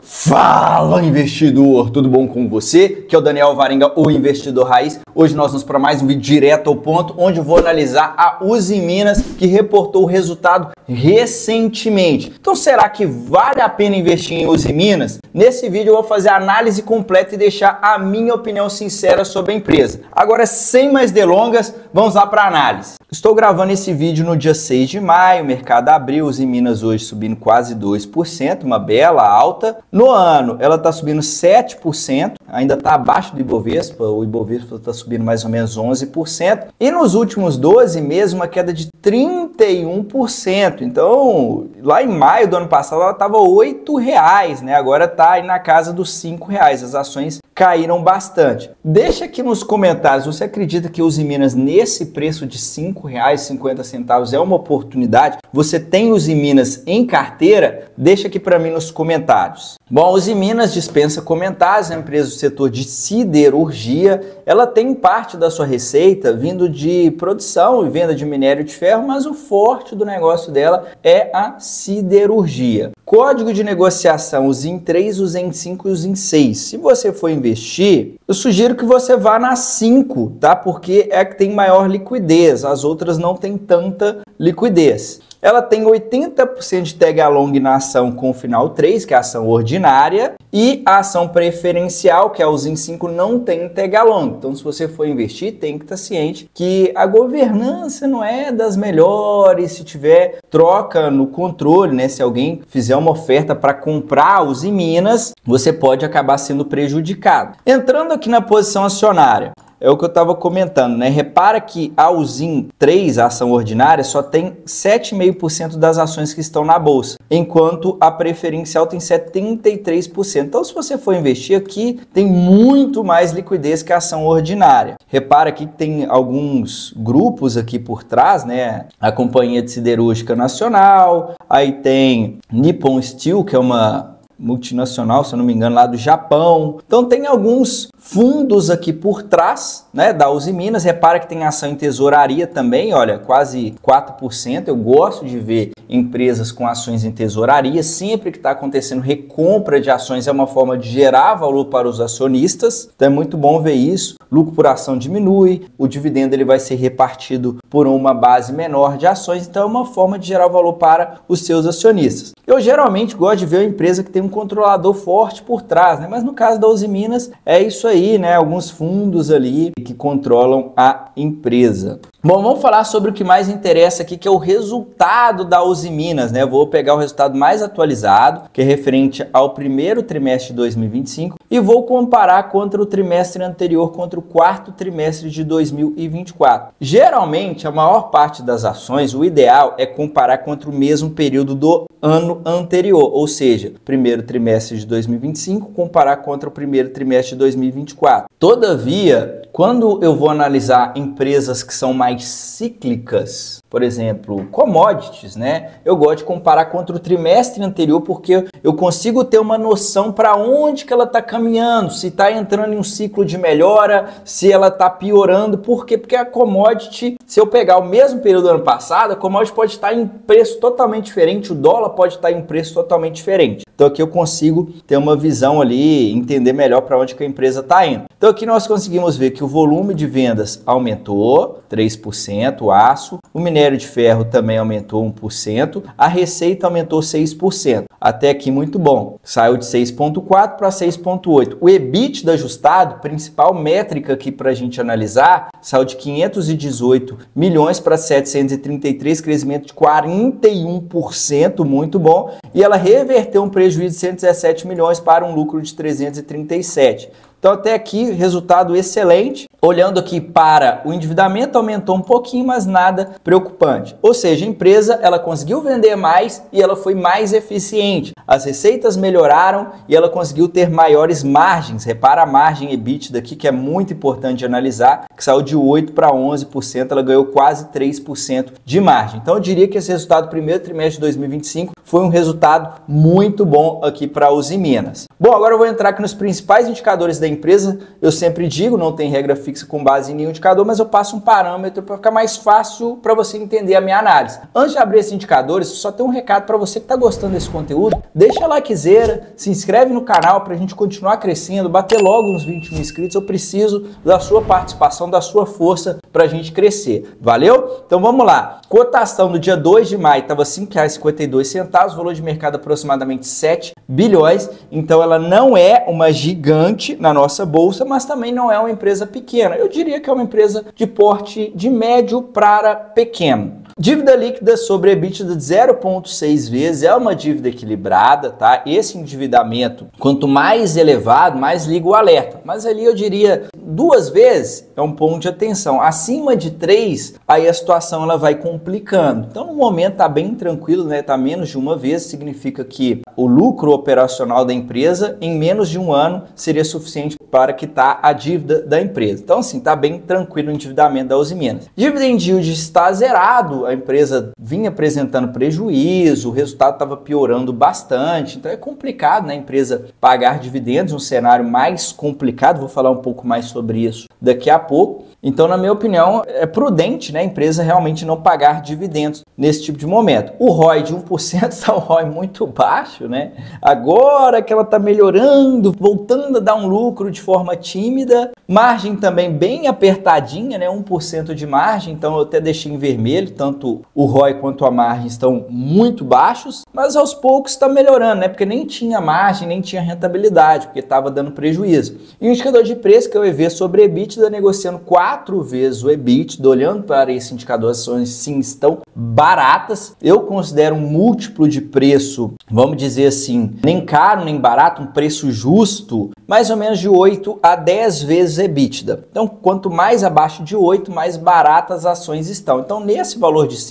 Fala, investidor! Tudo bom com você? Que é o Daniel Varenga, o investidor raiz. Hoje nós vamos para mais um vídeo direto ao ponto, onde eu vou analisar a Usiminas, que reportou o resultado recentemente. Então, será que vale a pena investir em Usiminas? Nesse vídeo eu vou fazer a análise completa e deixar a minha opinião sincera sobre a empresa. Agora, sem mais delongas, vamos lá para a análise. Estou gravando esse vídeo no dia 6 de maio, o mercado abriu, Usiminas hoje subindo quase 2%, uma bela alta. No ano, ela está subindo 7%, ainda está abaixo do Ibovespa, o Ibovespa está subindo mais ou menos 11%. E nos últimos 12 meses, uma queda de 31%. Então, lá em maio do ano passado, ela estava R$ 8,00, né? Agora está aí na casa dos R$ 5,00. As ações caíram bastante. Deixa aqui nos comentários, você acredita que Usiminas nesse preço de R$ 5,50 é uma oportunidade? Você tem Usiminas em carteira? Deixa aqui para mim nos comentários. Bom, Usiminas dispensa comentários, é uma empresa do setor de siderurgia. Ela tem parte da sua receita vindo de produção e venda de minério de ferro, mas o forte do negócio dela é a siderurgia. Código de negociação, o ZIN 3, o ZIN 5 e o ZIN 6. Se você for investir, eu sugiro que você vá na 5, tá? Porque é a que tem maior liquidez, as outras não têm tanta liquidez. Ela tem 80% de tag along na ação com o final 3, que é a ação ordinária, e a ação preferencial, que é o ZIN 5, não tem tag along. Então, se você for investir, tem que estar ciente que a governança não é das melhores. Se tiver troca no controle, né? Se alguém fizer uma oferta para comprar Usiminas, você pode acabar sendo prejudicado. Entrando aqui na posição acionária, é o que eu estava comentando, né? Repara que a ZIN 3, a ação ordinária, só tem 7,5% das ações que estão na bolsa, enquanto a preferencial tem 73%. Então, se você for investir aqui, tem muito mais liquidez que a ação ordinária. Repara aqui que tem alguns grupos aqui por trás, né? A Companhia de Siderúrgica Nacional, aí tem Nippon Steel, que é uma multinacional, se eu não me engano, lá do Japão. Então tem alguns fundos aqui por trás, né, da Usiminas. Repara que tem ação em tesouraria também, olha, quase 4%. Eu gosto de ver empresas com ações em tesouraria. Sempre que está acontecendo recompra de ações é uma forma de gerar valor para os acionistas. Então é muito bom ver isso. Lucro por ação diminui, o dividendo ele vai ser repartido por uma base menor de ações. Então é uma forma de gerar valor para os seus acionistas. Eu geralmente gosto de ver uma empresa que tem um controlador forte por trás, né? Mas no caso da Usiminas é isso aí, né? Alguns fundos ali que controlam a empresa. Bom, vamos falar sobre o que mais interessa aqui, que é o resultado da Usiminas, né? Eu vou pegar o resultado mais atualizado, que é referente ao primeiro trimestre de 2025, e vou comparar contra o trimestre anterior, contra o quarto trimestre de 2024. Geralmente, a maior parte das ações, o ideal é comparar contra o mesmo período do ano anterior, ou seja, primeiro trimestre de 2025 comparar contra o primeiro trimestre de 2024. Todavia, quando eu vou analisar empresas que são mais cíclicas, por exemplo, commodities, né? Eu gosto de comparar contra o trimestre anterior porque eu consigo ter uma noção para onde que ela está caminhando, se está entrando em um ciclo de melhora, se ela está piorando. Por quê? Porque a commodity, se eu pegar o mesmo período do ano passado, a commodity pode estar em preço totalmente diferente, o dólar pode estar em um preço totalmente diferente. Então aqui eu consigo ter uma visão ali, entender melhor para onde que a empresa está indo. Então aqui nós conseguimos ver que o volume de vendas aumentou 3%, o aço, o minério de ferro também aumentou 1%, a receita aumentou 6%. Até aqui muito bom. Saiu de 6,4 para 6,8. O EBITDA ajustado, principal métrica aqui para a gente analisar, saiu de 518 milhões para 733, crescimento de 41%, muito bom. E ela reverteu um prejuízo de 117 milhões para um lucro de 337. Então até aqui, resultado excelente. Olhando aqui para o endividamento, aumentou um pouquinho, mas nada preocupante. Ou seja, a empresa ela conseguiu vender mais e ela foi mais eficiente. As receitas melhoraram e ela conseguiu ter maiores margens. Repara a margem EBITDA aqui, que é muito importante de analisar, que saiu de 8% para 11%, ela ganhou quase 3% de margem. Então eu diria que esse resultado do primeiro trimestre de 2025 foi um resultado muito bom aqui para a Usiminas. Bom, agora eu vou entrar aqui nos principais indicadores da empresa, eu sempre digo, não tem regra fixa com base em nenhum indicador, mas eu passo um parâmetro para ficar mais fácil para você entender a minha análise. Antes de abrir esses indicadores, só tem um recado para você que está gostando desse conteúdo. Deixa a likezeira, se inscreve no canal para a gente continuar crescendo, bater logo uns 20 mil inscritos. Eu preciso da sua participação, da sua força para a gente crescer. Valeu? Então vamos lá. Cotação no dia 2 de maio estava R$ 5,52, valor de mercado aproximadamente 7 bilhões. Então ela não é uma gigante na nossa bolsa, mas também não é uma empresa pequena. Eu diria que é uma empresa de porte de médio para pequeno. Dívida líquida sobre EBITDA de 0,6 vezes, é uma dívida equilibrada, tá? Esse endividamento, quanto mais elevado, mais liga o alerta. Mas ali eu diria 2 vezes é um ponto de atenção. Acima de 3, aí a situação ela vai complicando. Então no momento tá bem tranquilo, né? Tá menos de 1 vez, significa que o lucro operacional da empresa em menos de 1 ano seria suficiente para quitar a dívida da empresa. Então assim, tá bem tranquilo o endividamento da Uzi Minas. Dividend yield está zerado, a empresa vinha apresentando prejuízo, o resultado estava piorando bastante, então é complicado, né, a empresa pagar dividendos, um cenário mais complicado, vou falar um pouco mais sobre isso daqui a pouco. Então, na minha opinião, é prudente, né, a empresa realmente não pagar dividendos nesse tipo de momento. O ROI de 1% está um ROI muito baixo, né? Agora que ela está melhorando, voltando a dar um lucro de forma tímida, margem também bem apertadinha, né, 1% de margem, então eu até deixei em vermelho, tanto o ROI quanto a margem estão muito baixos, mas aos poucos está melhorando, né, porque nem tinha margem, nem tinha rentabilidade, porque estava dando prejuízo. E o indicador de preço, que é o EV sobre EBITDA, negociando 4 vezes o EBITDA, olhando para esse indicador, as ações sim estão baratas. Eu considero um múltiplo de preço, vamos dizer assim, nem caro nem barato, um preço justo, mais ou menos de 8 a 10 vezes EBITDA. Então, quanto mais abaixo de 8, mais baratas as ações estão. Então, nesse valor de R$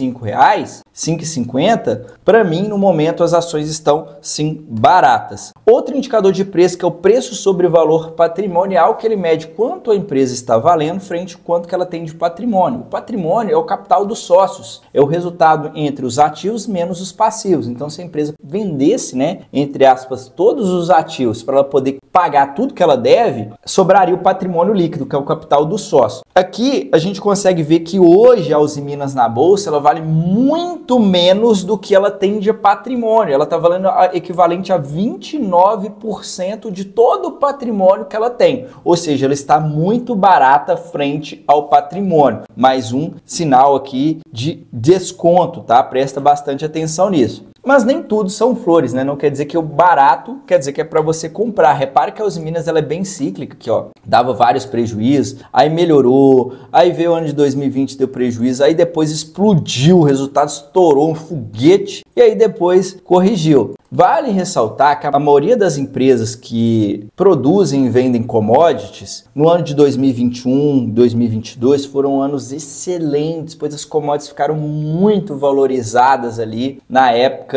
5,50, para mim, no momento, as ações estão sim baratas. Outro indicador de preço, que é o preço sobre valor patrimonial, que ele mede quanto a empresa está valendo frente ao quanto que ela tem de patrimônio. O patrimônio é o capital dos sócios, é o resultado entre os ativos menos os passivos. Então, se a empresa vendesse, né, entre aspas, todos os ativos para ela poder pagar tudo que ela deve, sobraria o patrimônio líquido, que é o capital do sócio. Aqui a gente consegue ver que hoje a Uzi Minas na bolsa ela vale muito menos do que ela tem de patrimônio. Ela está valendo equivalente a 29% de todo o patrimônio que ela tem. Ou seja, ela está muito barata frente ao patrimônio. Mais um sinal aqui de desconto, tá? Presta bastante atenção nisso. Mas nem tudo são flores, né? Não quer dizer que o barato quer dizer que é para você comprar. Repare que a Uzi Minas ela é bem cíclica aqui, ó. Dava vários prejuízos, aí melhorou, aí veio o ano de 2020, deu prejuízo, aí depois explodiu, o resultado estourou, um foguete, e aí depois corrigiu. Vale ressaltar que a maioria das empresas que produzem e vendem commodities, no ano de 2021, 2022, foram anos excelentes, pois as commodities ficaram muito valorizadas ali na época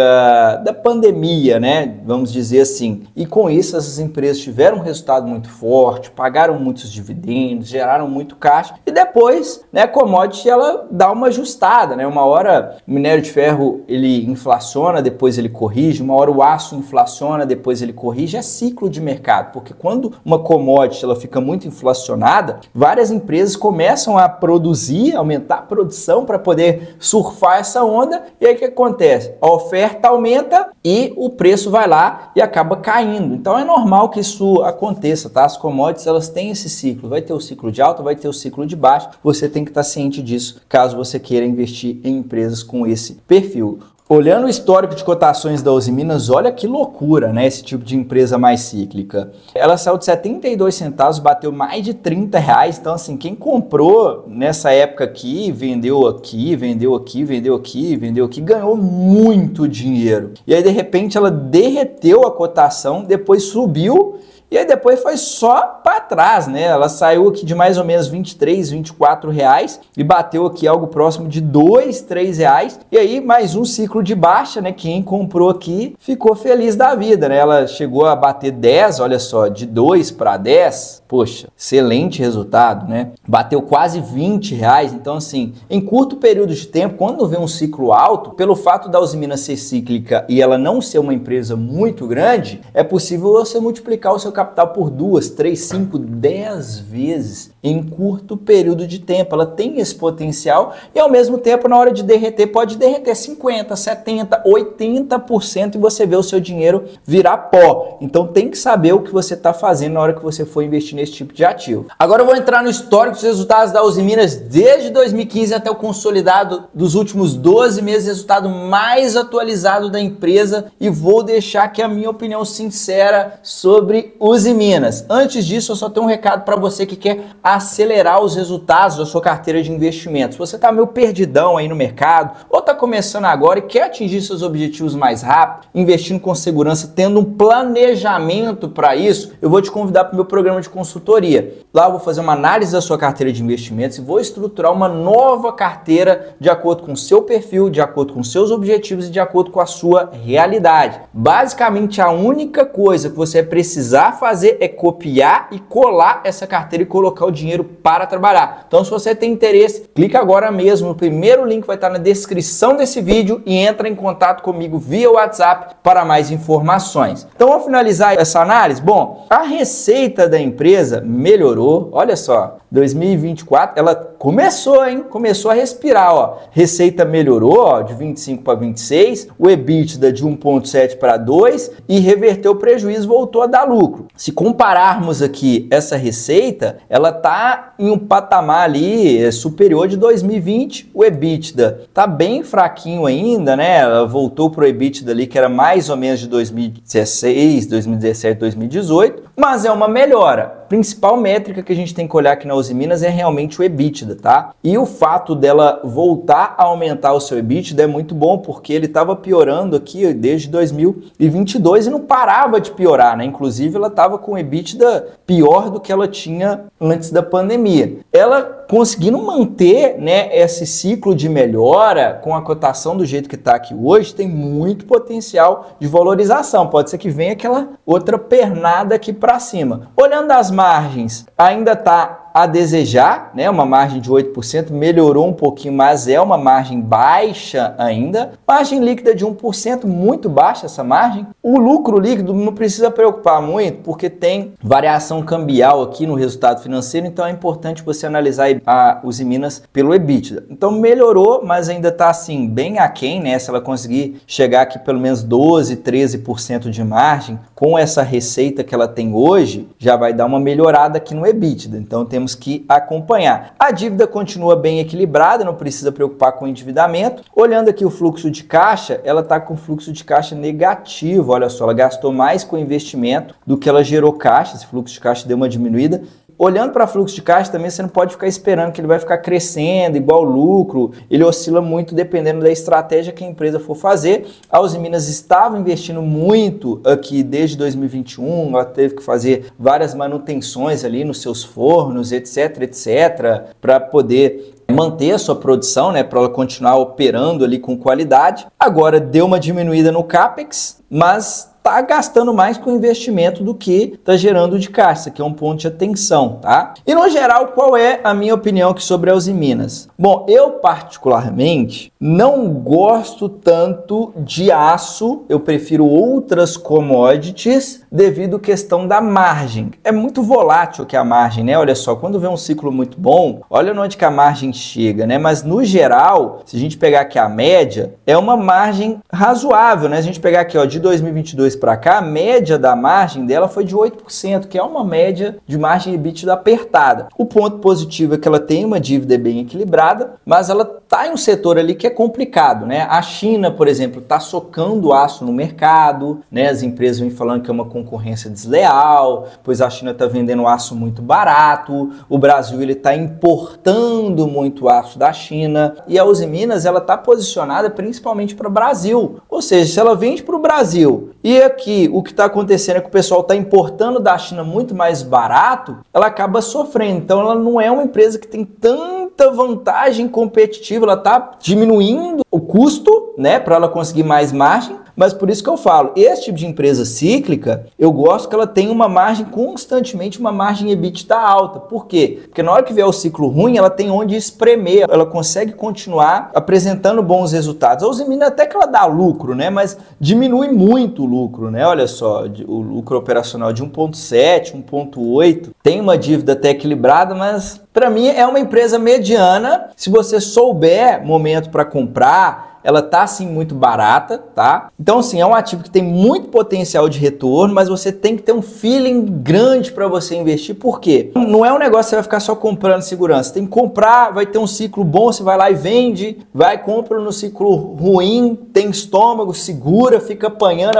da pandemia, né? Vamos dizer assim. E com isso, essas empresas tiveram um resultado muito forte, pagaram muitos dividendos, geraram muito caixa. E depois, né, a commodity, ela dá uma ajustada, né? Uma hora o minério de ferro, ele inflaciona, depois ele corrige, uma hora o aço inflaciona, depois ele corrige, é ciclo de mercado, porque quando uma commodity ela fica muito inflacionada, várias empresas começam a produzir, aumentar a produção para poder surfar essa onda, e aí o que acontece? A oferta aumenta e o preço vai lá e acaba caindo. Então é normal que isso aconteça, tá? As commodities elas têm esse ciclo, vai ter o ciclo de alta, vai ter o ciclo de baixo, você tem que estar ciente disso, caso você queira investir em empresas com esse perfil. Olhando o histórico de cotações da Uzi Minas, olha que loucura, né? Esse tipo de empresa mais cíclica. Ela saiu de 72 centavos, bateu mais de R$30. Então, assim, quem comprou nessa época aqui, vendeu aqui, vendeu aqui, vendeu aqui, vendeu aqui, ganhou muito dinheiro. E aí, de repente, ela derreteu a cotação, depois subiu. E aí depois foi só para trás, né? Ela saiu aqui de mais ou menos R$23, R$24 e bateu aqui algo próximo de R$2, R$3. E aí mais um ciclo de baixa, né? Quem comprou aqui ficou feliz da vida, né? Ela chegou a bater 10, olha só, de 2 para 10. Poxa, excelente resultado, né? Bateu quase R$20. Então assim, em curto período de tempo, quando vem um ciclo alto, pelo fato da Uzi Minas ser cíclica e ela não ser uma empresa muito grande, é possível você multiplicar o seu capital capital por 2, 3, 5, 10 vezes em curto período de tempo. Ela tem esse potencial e, ao mesmo tempo, na hora de derreter, pode derreter 50%, 70%, 80% e você vê o seu dinheiro virar pó. Então, tem que saber o que você está fazendo na hora que você for investir nesse tipo de ativo. Agora eu vou entrar no histórico dos resultados da Uzi Minas desde 2015 até o consolidado dos últimos 12 meses, resultado mais atualizado da empresa, e vou deixar aqui a minha opinião sincera sobre Uzi Minas. Antes disso, eu só tenho um recado para você que quer acelerar os resultados da sua carteira de investimentos. Você está meio perdidão aí no mercado ou está começando agora e quer atingir seus objetivos mais rápido, investindo com segurança, tendo um planejamento para isso, eu vou te convidar para o meu programa de consultoria. Lá eu vou fazer uma análise da sua carteira de investimentos e vou estruturar uma nova carteira de acordo com o seu perfil, de acordo com seus objetivos e de acordo com a sua realidade. Basicamente, a única coisa que você vai precisar fazer é copiar e colar essa carteira e colocar o dinheiro para trabalhar. Então, se você tem interesse, clica agora mesmo no primeiro link que vai estar na descrição desse vídeo e entra em contato comigo via WhatsApp para mais informações. Então, vamos finalizar essa análise? Bom, a receita da empresa melhorou, olha só, 2024 ela começou, hein? Começou a respirar, ó. Receita melhorou, ó, de 25 para 26, o EBITDA de 1,7 para 2 e reverteu o prejuízo, voltou a dar lucro. Se compararmos aqui essa receita, ela tá em um patamar ali superior de 2020, o EBITDA tá bem fraquinho ainda, né? Ela voltou pro EBITDA ali que era mais ou menos de 2016, 2017, 2018, mas é uma melhora. A principal métrica que a gente tem que olhar aqui na Uzi Minas é realmente o EBITDA, tá? E o fato dela voltar a aumentar o seu EBITDA é muito bom, porque ele estava piorando aqui desde 2022 e não parava de piorar, né? Inclusive, ela estava com o EBITDA pior do que ela tinha antes da pandemia. Ela conseguindo manter, né, esse ciclo de melhora com a cotação do jeito que está aqui hoje, tem muito potencial de valorização. Pode ser que venha aquela outra pernada aqui para cima. Olhando as margens, ainda está a desejar, né? Uma margem de 8%, melhorou um pouquinho, mas é uma margem baixa ainda. Margem líquida de 1%, muito baixa essa margem. O lucro líquido não precisa preocupar muito, porque tem variação cambial aqui no resultado financeiro, então é importante você analisar a Uzi Minas pelo EBITDA. Então melhorou, mas ainda está assim, bem aquém, né? Se ela conseguir chegar aqui pelo menos 12, 13% de margem, com essa receita que ela tem hoje, já vai dar uma melhorada aqui no EBITDA. Então temos que acompanhar. A dívida continua bem equilibrada, não precisa preocupar com o endividamento. Olhando aqui o fluxo de caixa, ela está com fluxo de caixa negativo. Olha só, ela gastou mais com investimento do que ela gerou caixa. Esse fluxo de caixa deu uma diminuída. Olhando para fluxo de caixa também, você não pode ficar esperando que ele vai ficar crescendo igual o lucro. Ele oscila muito dependendo da estratégia que a empresa for fazer. A Uzi Minas estava investindo muito aqui desde 2021, ela teve que fazer várias manutenções ali nos seus fornos, etc, para poder manter a sua produção, né, para ela continuar operando ali com qualidade. Agora deu uma diminuída no CAPEX, mas está gastando mais com investimento do que está gerando de caixa, que é um ponto de atenção, tá? E no geral, qual é a minha opinião aqui sobre a Uzi Minas? Bom, eu particularmente não gosto tanto de aço, eu prefiro outras commodities devido à questão da margem. É muito volátil que a margem, né? Olha só, quando vem um ciclo muito bom, olha onde que a margem chega, né? Mas no geral, se a gente pegar aqui a média, é uma margem razoável, né? Se a gente pegar aqui, ó, de 2022 para cá, a média da margem dela foi de 8%, que é uma média de margem EBITDA apertada. O ponto positivo é que ela tem uma dívida bem equilibrada, mas ela está em um setor ali que é complicado, né? A China, por exemplo, está socando aço no mercado, né? As empresas vêm falando que é uma concorrência desleal, pois a China está vendendo aço muito barato, o Brasil ele está importando muito aço da China, e a Uzi Minas ela está posicionada principalmente para o Brasil, ou seja, se ela vende para o Brasil e aqui o que está acontecendo é que o pessoal está importando da China muito mais barato, ela acaba sofrendo. Então ela não é uma empresa que tem tanta vantagem competitiva, ela está diminuindo o custo, né, para ela conseguir mais margem, Mas por isso que eu falo, esse tipo de empresa cíclica, eu gosto que ela tenha uma margem constantemente, uma margem EBITDA alta. Por quê? Porque na hora que vier o ciclo ruim, ela tem onde espremer, ela consegue continuar apresentando bons resultados. A Usiminas até que ela dá lucro, né? Mas diminui muito o lucro, né? Olha só, o lucro operacional de 1,7, 1,8, tem uma dívida até equilibrada, mas para mim é uma empresa mediana. Se você souber momento para comprar, ela tá assim muito barata, tá? Então assim, é um ativo que tem muito potencial de retorno, mas você tem que ter um feeling grande para você investir. Por quê? Não é um negócio que você vai ficar só comprando segurança. Você tem que comprar, vai ter um ciclo bom, você vai lá e vende, vai, compra no ciclo ruim, tem estômago, segura, fica apanhando,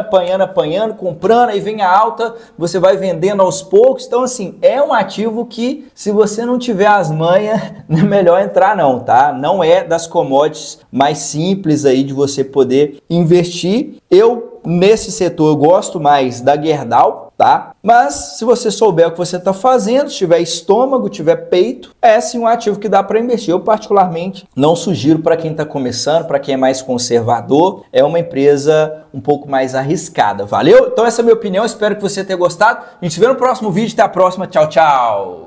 comprando, aí vem a alta, você vai vendendo aos poucos. Então assim, é um ativo que se você não tiver as manhas, não é melhor entrar não, tá? Não é das commodities mais simples aí de você poder investir. Eu, nesse setor, eu gosto mais da Gerdau, tá? Mas se você souber o que você está fazendo, se tiver estômago, tiver peito, é sim um ativo que dá para investir. Eu, particularmente, não sugiro para quem está começando, para quem é mais conservador. É uma empresa um pouco mais arriscada, valeu? Então essa é a minha opinião, espero que você tenha gostado. A gente se vê no próximo vídeo, até a próxima, tchau, tchau!